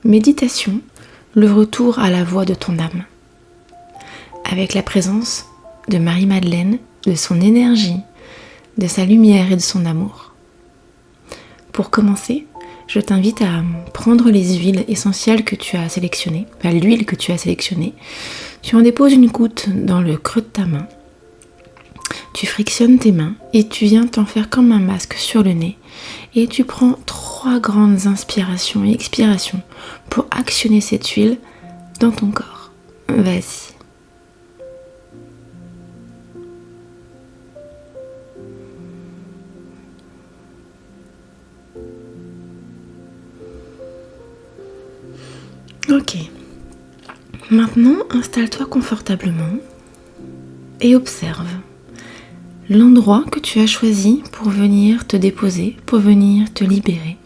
Méditation, le retour à la voix de ton âme. Avec la présence de Marie-Madeleine, de son énergie, de sa lumière et de son amour. Pour commencer, je t'invite à prendre les huiles essentielles que tu as sélectionnées, l'huile que tu as sélectionnée. Tu en déposes une goutte dans le creux de ta main. Tu frictionnes tes mains et tu viens t'en faire comme un masque sur le nez. Et tu prends 3 grandes inspirations et expirations pour actionner cette huile dans ton corps. Vas-y. Ok. Maintenant, installe-toi confortablement et observe l'endroit que tu as choisi pour venir te déposer, pour venir te libérer.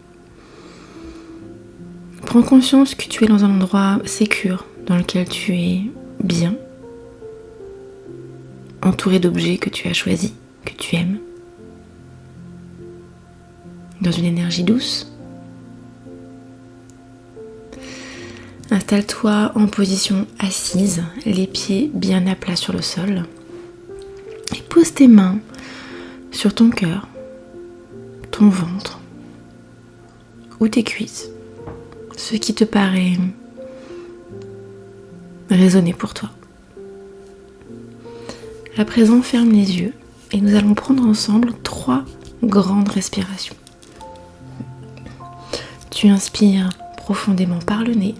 Prends conscience que tu es dans un endroit sécure, dans lequel tu es bien, entouré d'objets que tu as choisis, que tu aimes, dans une énergie douce. Installe-toi en position assise, les pieds bien à plat sur le sol. Et pose tes mains sur ton cœur, ton ventre ou tes cuisses, ce qui te paraît résonner pour toi. À présent, ferme les yeux et nous allons prendre ensemble 3 grandes respirations. Tu inspires profondément par le nez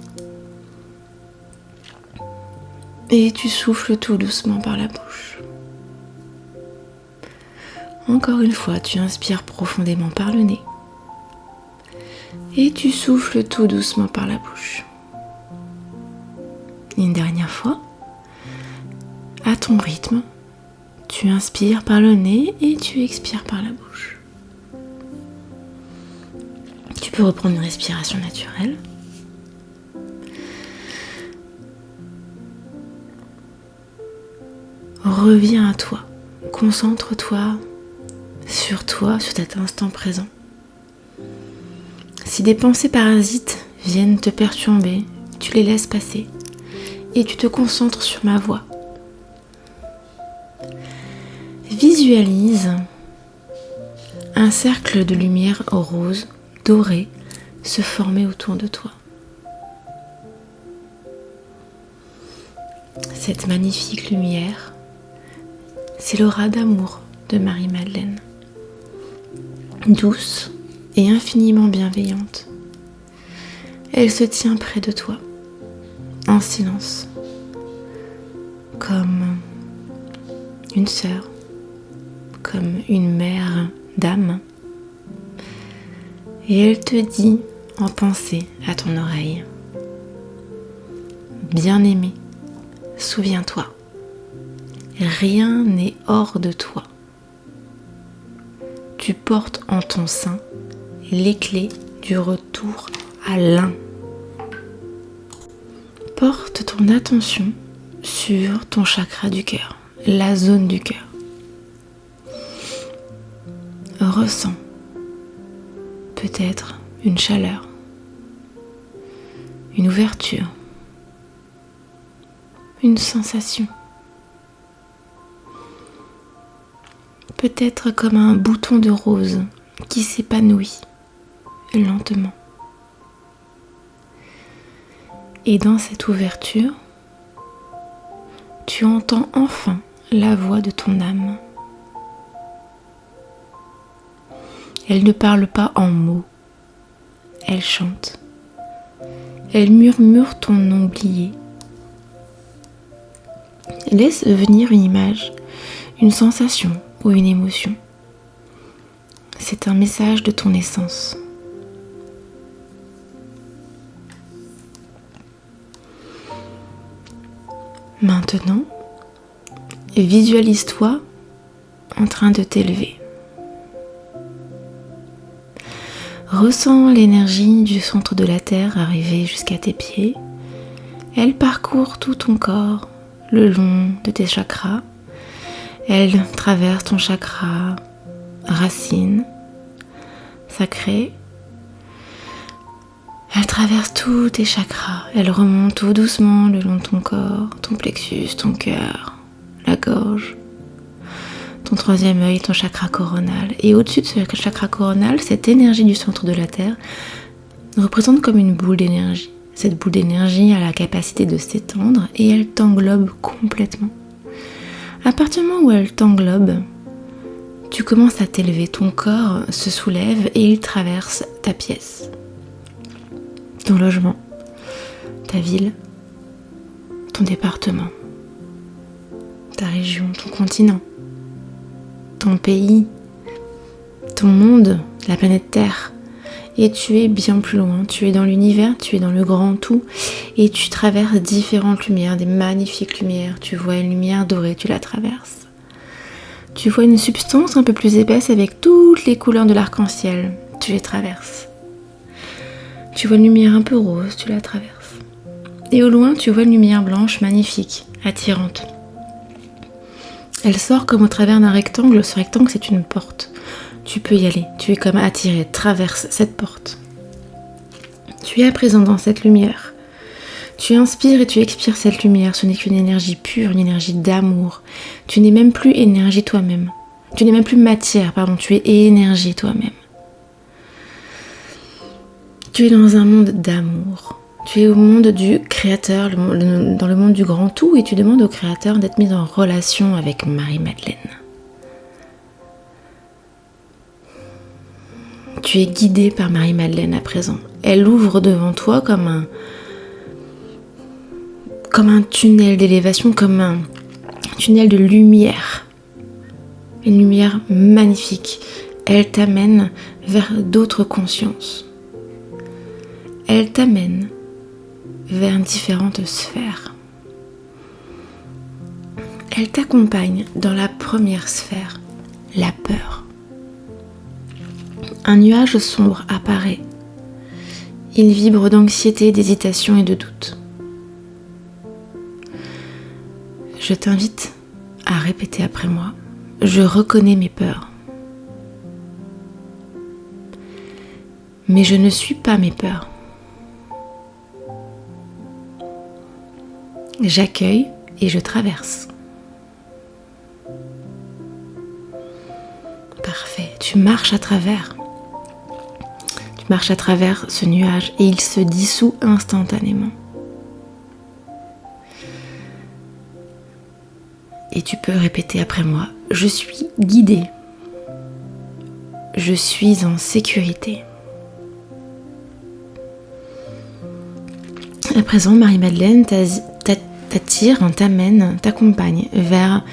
et tu souffles tout doucement par la bouche. Encore une fois, tu inspires profondément par le nez et tu souffles tout doucement par la bouche. Une dernière fois, à ton rythme, tu inspires par le nez et tu expires par la bouche. Tu peux reprendre une respiration naturelle. Reviens à toi, concentre-toi, sur cet instant présent. Si des pensées parasites viennent te perturber, tu les laisses passer et tu te concentres sur ma voix. Visualise un cercle de lumière rose, doré, se former autour de toi. Cette magnifique lumière, c'est l'aura d'amour de Marie-Madeleine. Douce et infiniment bienveillante. Elle se tient près de toi, en silence, comme une sœur, comme une mère d'âme. Et elle te dit en pensée à ton oreille: bien-aimé, souviens-toi, rien n'est hors de toi. Tu portes en ton sein les clés du retour à l'un. Porte ton attention sur ton chakra du cœur, la zone du cœur. Ressens peut-être une chaleur, une ouverture, une sensation. Peut-être comme un bouton de rose qui s'épanouit lentement. Et dans cette ouverture, tu entends enfin la voix de ton âme. Elle ne parle pas en mots, elle chante. Elle murmure ton nom oublié. Laisse venir une image, une sensation ou une émotion. C'est un message de ton essence. Maintenant, visualise-toi en train de t'élever. Ressens l'énergie du centre de la Terre arriver jusqu'à tes pieds. Elle parcourt tout ton corps, le long de tes chakras. Elle traverse ton chakra racine, sacré. Elle traverse tous tes chakras. Elle remonte tout doucement le long de ton corps, ton plexus, ton cœur, la gorge, ton troisième œil, ton chakra coronal. Et au-dessus de ce chakra coronal, cette énergie du centre de la Terre représente comme une boule d'énergie. Cette boule d'énergie a la capacité de s'étendre et elle t'englobe complètement. À partir du moment où elle t'englobe, tu commences à t'élever. Ton corps se soulève et il traverse ta pièce, ton logement, ta ville, ton département, ta région, ton continent, ton pays, ton monde, la planète Terre. Et tu es bien plus loin, tu es dans l'univers, tu es dans le grand tout et tu traverses différentes lumières, des magnifiques lumières. Tu vois une lumière dorée, tu la traverses. Tu vois une substance un peu plus épaisse avec toutes les couleurs de l'arc-en-ciel, tu les traverses. Tu vois une lumière un peu rose, tu la traverses. Et au loin, tu vois une lumière blanche magnifique, attirante. Elle sort comme au travers d'un rectangle, ce rectangle c'est une porte. Tu peux y aller, tu es comme attiré, traverse cette porte. Tu es à présent dans cette lumière. Tu inspires et tu expires cette lumière, ce n'est qu'une énergie pure, une énergie d'amour. Tu n'es même plus énergie toi-même. Tu n'es même plus matière, pardon, tu es énergie toi-même. Tu es dans un monde d'amour. Tu es au monde du créateur, dans le monde du grand tout, et tu demandes au créateur d'être mis en relation avec Marie-Madeleine. Tu es guidé par Marie-Madeleine à présent. Elle ouvre devant toi comme un tunnel d'élévation, comme un tunnel de lumière. Une lumière magnifique. Elle t'amène vers d'autres consciences. Elle t'amène vers différentes sphères. Elle t'accompagne dans la première sphère, la peur. Un nuage sombre apparaît. Il vibre d'anxiété, d'hésitation et de doute. Je t'invite à répéter après moi. Je reconnais mes peurs. Mais je ne suis pas mes peurs. J'accueille et je traverse. Parfait. Tu marches à travers. Tu marches à travers ce nuage et il se dissout instantanément. Et tu peux répéter après moi. Je suis guidée. Je suis en sécurité. À présent, Marie-Madeleine t'attire, t'amène, t'accompagne vers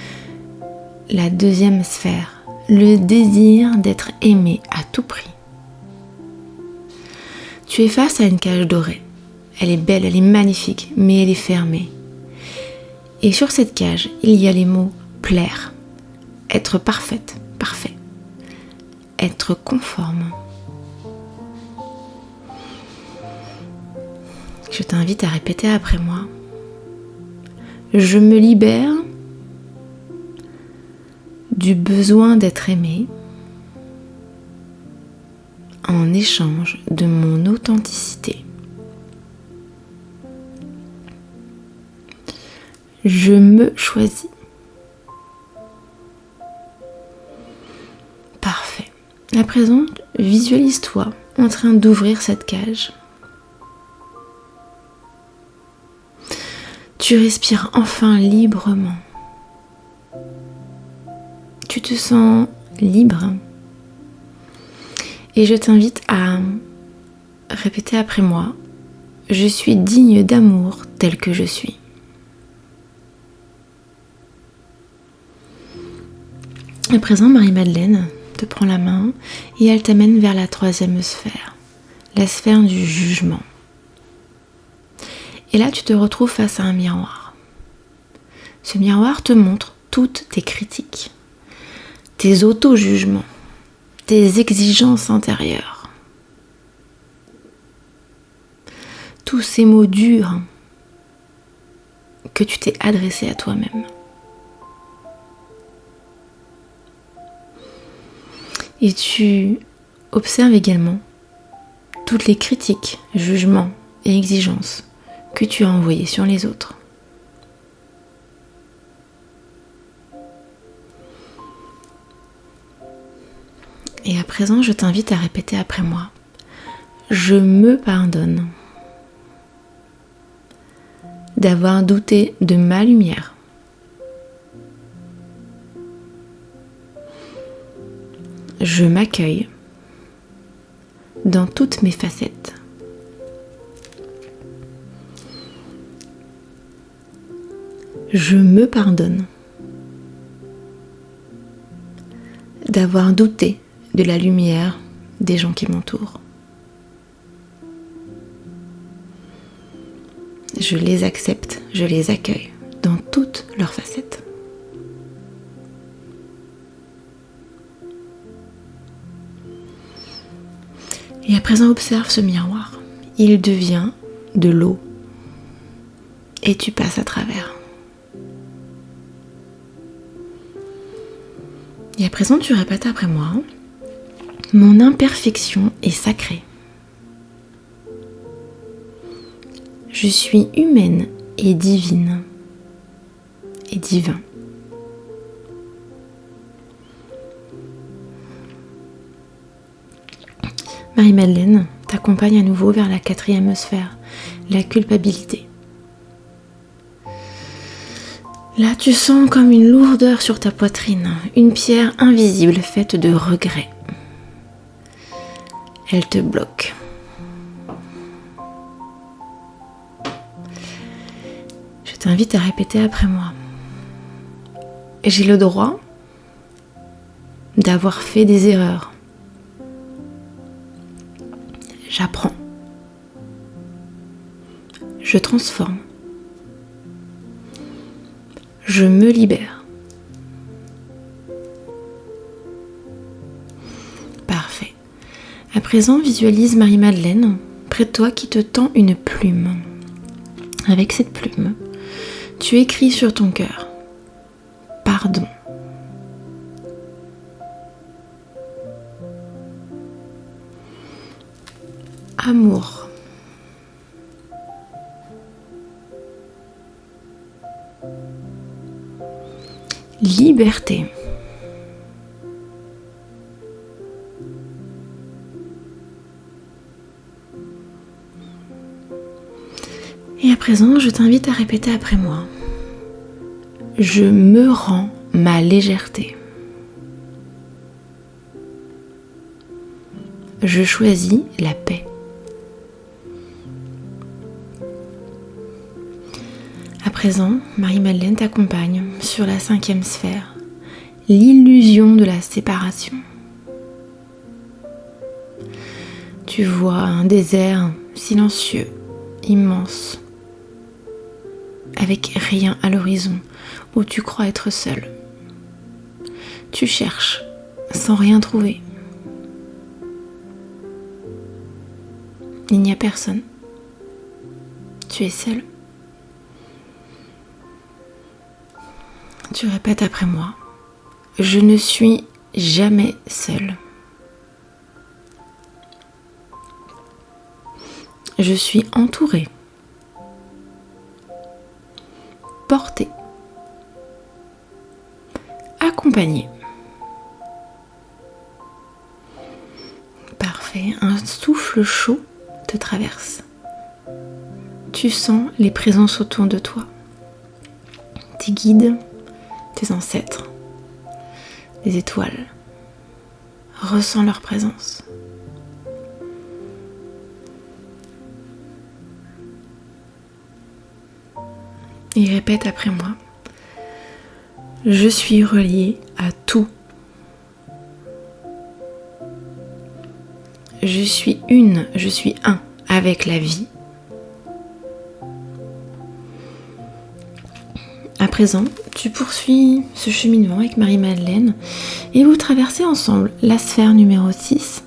la deuxième sphère, le désir d'être aimé à tout prix. Tu es face à une cage dorée. Elle est belle, elle est magnifique, mais elle est fermée. Et sur cette cage, il y a les mots plaire, être parfaite, parfait, être conforme. Je t'invite à répéter après moi. Je me libère du besoin d'être aimé en échange de mon authenticité. Je me choisis. Parfait. À présent, visualise-toi en train d'ouvrir cette cage. Tu respires enfin librement. Tu te sens libre. Et je t'invite à répéter après moi. Je suis digne d'amour tel que je suis. À présent, Marie-Madeleine te prend la main et elle t'amène vers la troisième sphère, la sphère du jugement. Et là, tu te retrouves face à un miroir. Ce miroir te montre toutes tes critiques, tes auto-jugements, tes exigences intérieures. Tous ces mots durs que tu t'es adressés à toi-même. Et tu observes également toutes les critiques, jugements et exigences que tu as envoyées sur les autres. Et à présent, je t'invite à répéter après moi. Je me pardonne d'avoir douté de ma lumière. Je m'accueille dans toutes mes facettes. Je me pardonne d'avoir douté de la lumière des gens qui m'entourent. Je les accepte, je les accueille dans toutes leurs facettes. Et à présent, observe ce miroir. Il devient de l'eau et tu passes à travers. Et à présent, tu répètes après moi. Mon imperfection est sacrée. Je suis humaine et divine et divin. Marie-Madeleine t'accompagne à nouveau vers la 4e sphère, la culpabilité. Là, tu sens comme une lourdeur sur ta poitrine, une pierre invisible faite de regrets. Elle te bloque. Je t'invite à répéter après moi. J'ai le droit d'avoir fait des erreurs. J'apprends. Je transforme. Je me libère. Parfait. À présent, visualise Marie-Madeleine près de toi qui te tend une plume. Avec cette plume, tu écris sur ton cœur. Pardon. Amour. Liberté. Et à présent, je t'invite à répéter après moi. Je me rends ma légèreté. Je choisis la paix. À présent, Marie-Madeleine t'accompagne sur la 5e sphère, l'illusion de la séparation. Tu vois un désert silencieux, immense, avec rien à l'horizon, où tu crois être seul. Tu cherches sans rien trouver. Il n'y a personne. Tu es seul. Tu répètes après moi. Je ne suis jamais seule. Je suis entourée. Portée. Accompagnée. Parfait. Un souffle chaud te traverse. Tu sens les présences autour de toi. Tes guides, tes ancêtres, les étoiles. Ressens leur présence. Et répète après moi. Je suis reliée à tout. Je suis un avec la vie. À présent, tu poursuis ce cheminement avec Marie-Madeleine et vous traversez ensemble la sphère numéro 6,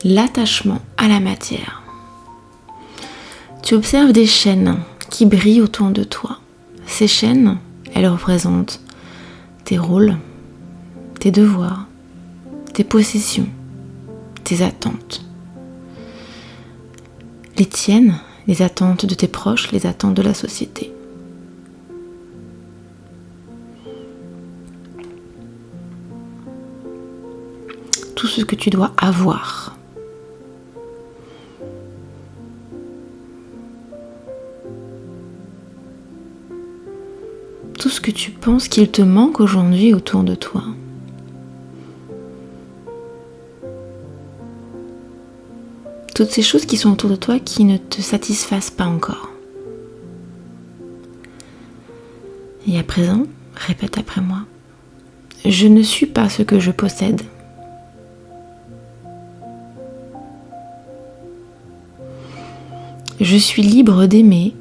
l'attachement à la matière. Tu observes des chaînes qui brillent autour de toi. Ces chaînes, elles représentent tes rôles, tes devoirs, tes possessions, tes attentes. les tiennes, les attentes de tes proches, les attentes de la société. Tout ce que tu dois avoir. Tout ce que tu penses qu'il te manque aujourd'hui autour de toi. Toutes ces choses qui sont autour de toi qui ne te satisfassent pas encore. Et à présent, répète après moi. Je ne suis pas ce que je possède. Je suis libre d'aimer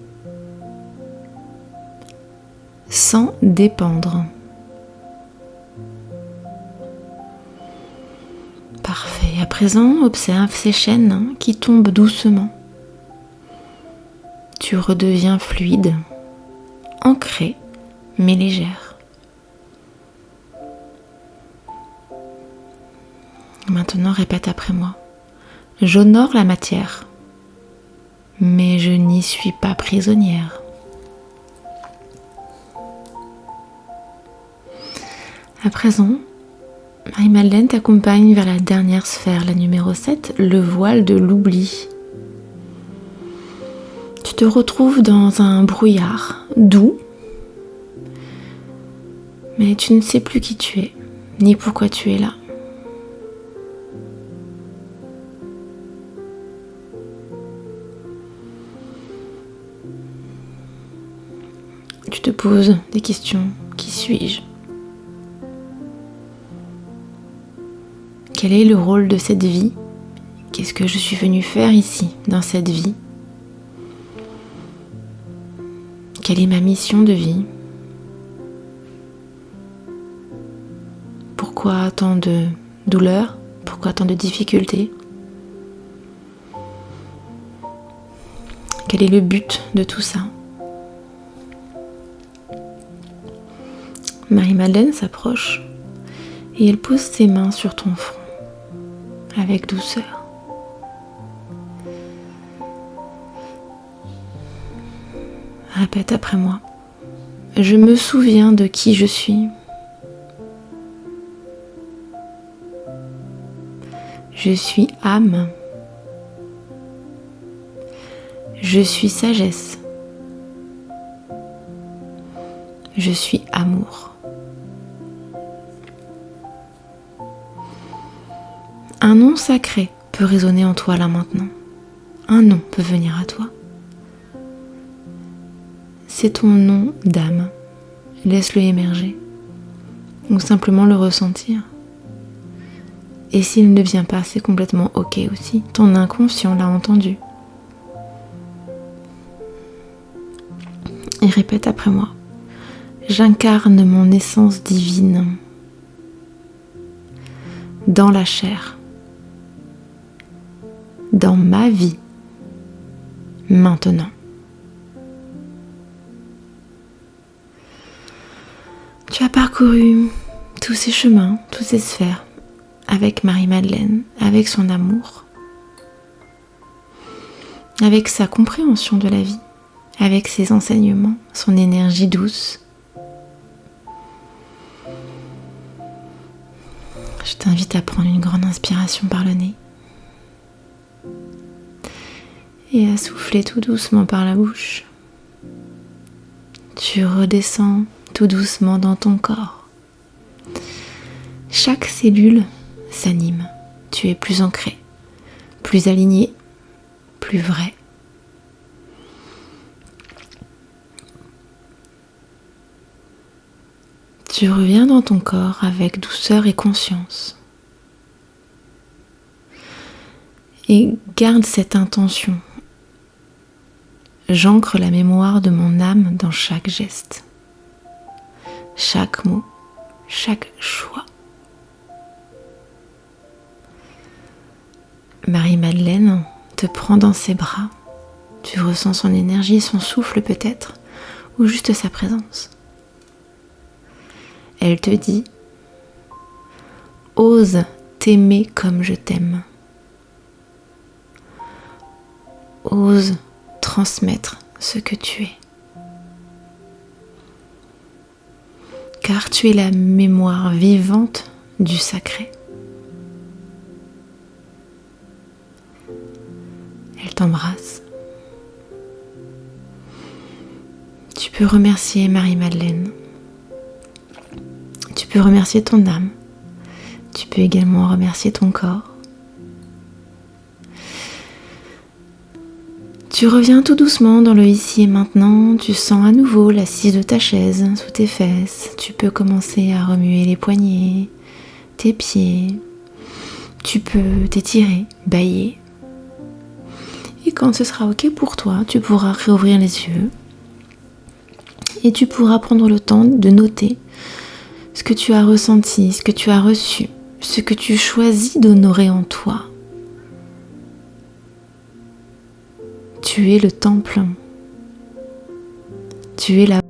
sans dépendre. Parfait. À présent, observe ces chaînes qui tombent doucement. Tu redeviens fluide, ancré, mais légère. Maintenant, répète après moi. J'honore la matière, mais je n'y suis pas prisonnière. À présent, Marie-Madeleine t'accompagne vers la dernière sphère, la numéro 7, le voile de l'oubli. Tu te retrouves dans un brouillard doux, mais tu ne sais plus qui tu es, ni pourquoi tu es là. Tu te poses des questions. Qui suis-je ? Quel est le rôle de cette vie ? Qu'est-ce que je suis venue faire ici, dans cette vie ? Quelle est ma mission de vie ? Pourquoi tant de douleur ? Pourquoi tant de difficultés ? Quel est le but de tout ça ? Marie-Madeleine s'approche et elle pose ses mains sur ton front avec douceur. Répète après moi. Je me souviens de qui je suis. Je suis âme. Je suis sagesse. Je suis amour. Un nom sacré peut résonner en toi là maintenant. Un nom peut venir à toi. C'est ton nom d'âme. Laisse-le émerger. Ou simplement le ressentir. Et s'il ne vient pas, c'est complètement ok aussi. Ton inconscient l'a entendu. Et répète après moi. J'incarne mon essence divine dans la chair, dans ma vie, maintenant. Tu as parcouru tous ces chemins, toutes ces sphères avec Marie-Madeleine, avec son amour, avec sa compréhension de la vie, avec ses enseignements, son énergie douce. Je t'invite à prendre une grande inspiration par le nez et à souffler tout doucement par la bouche. Tu redescends tout doucement dans ton corps. Chaque cellule s'anime. Tu es plus ancré, plus aligné, plus vrai. Tu reviens dans ton corps avec douceur et conscience. Et garde cette intention. J'ancre la mémoire de mon âme dans chaque geste, chaque mot, chaque choix. Marie-Madeleine te prend dans ses bras. Tu ressens son énergie, son souffle peut-être, ou juste sa présence. Elle te dit « Ose t'aimer comme je t'aime. ose transmettre ce que tu es. Car tu es la mémoire vivante du sacré. Elle t'embrasse. Tu peux remercier Marie-Madeleine. Tu peux remercier ton âme. Tu peux également remercier ton corps. Tu reviens tout doucement dans le ici et maintenant. Tu sens à nouveau l'assise de ta chaise sous tes fesses. Tu peux commencer à remuer les poignets, tes pieds. Tu peux t'étirer, bâiller. Et quand ce sera ok pour toi, tu pourras réouvrir les yeux. Et tu pourras prendre le temps de noter ce que tu as ressenti, ce que tu as reçu, ce que tu choisis d'honorer en toi. Tu es le temple. Tu es la